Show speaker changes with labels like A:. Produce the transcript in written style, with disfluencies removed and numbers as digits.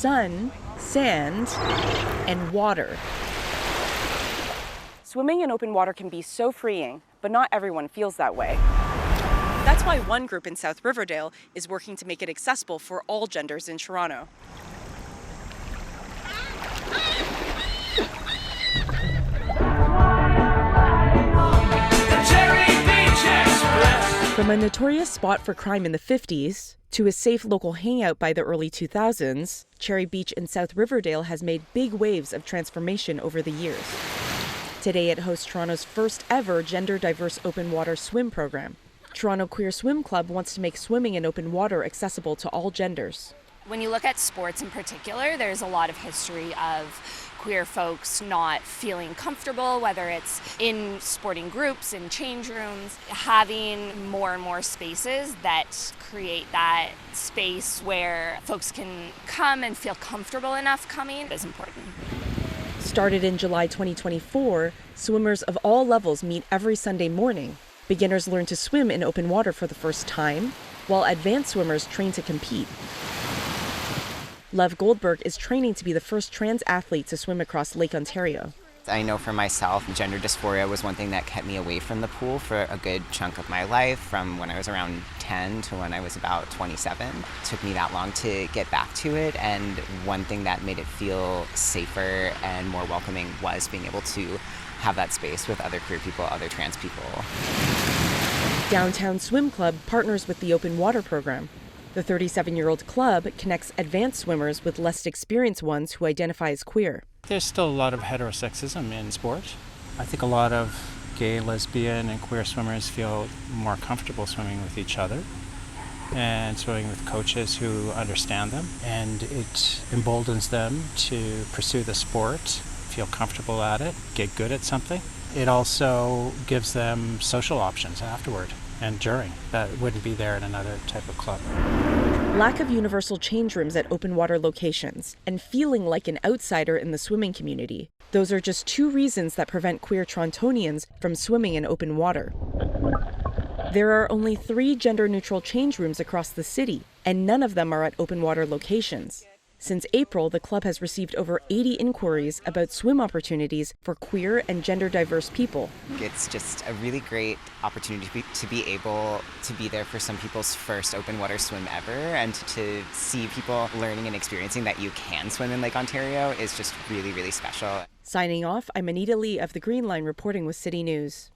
A: sun, sand, and water.
B: Swimming in open water can be so freeing, but not everyone feels that way. That's why one group in South Riverdale is working to make it accessible for all genders in Toronto.
A: From a notorious spot for crime in the 50s to a safe local hangout by the early 2000s, Cherry Beach in South Riverdale has made big waves of transformation over the years. Today it hosts Toronto's first ever gender-diverse open water swim program. Toronto Queer Swim Club wants to make swimming in open water accessible to all genders.
C: When you look at sports in particular, there's a lot of history of queer folks not feeling comfortable, whether it's in sporting groups, in change rooms. Having more and more spaces that create that space where folks can come and feel comfortable enough coming is important.
A: Started in July 2024, swimmers of all levels meet every Sunday morning. Beginners learn to swim in open water for the first time, while advanced swimmers train to compete. Lev Goldberg is training to be the first trans athlete to swim across Lake Ontario.
D: I know for myself, gender dysphoria was one thing that kept me away from the pool for a good chunk of my life, from when I was around 10 to when I was about 27. It took me that long to get back to it, and one thing that made it feel safer and more welcoming was being able to have that space with other queer people, other trans people.
A: Downtown Swim Club partners with the Open Water program. The 37-year-old club connects advanced swimmers with less experienced ones who identify as queer.
E: There's still a lot of heterosexism in sport. I think a lot of gay, lesbian, and queer swimmers feel more comfortable swimming with each other and swimming with coaches who understand them, and it emboldens them to pursue the sport, feel comfortable at it, get good at something. It also gives them social options afterward and during that wouldn't be there in another type of club.
A: Lack of universal change rooms at open water locations and feeling like an outsider in the swimming community. Those are just two reasons that prevent queer Torontonians from swimming in open water. There are only 3 gender-neutral change rooms across the city, and none of them are at open water locations. Since April, the club has received over 80 inquiries about swim opportunities for queer and gender-diverse people.
D: It's just a really great opportunity to be able to be there for some people's first open water swim ever, and to see people learning and experiencing that you can swim in Lake Ontario is just really, really special.
A: Signing off, I'm Anita Lee of The Green Line reporting with City News.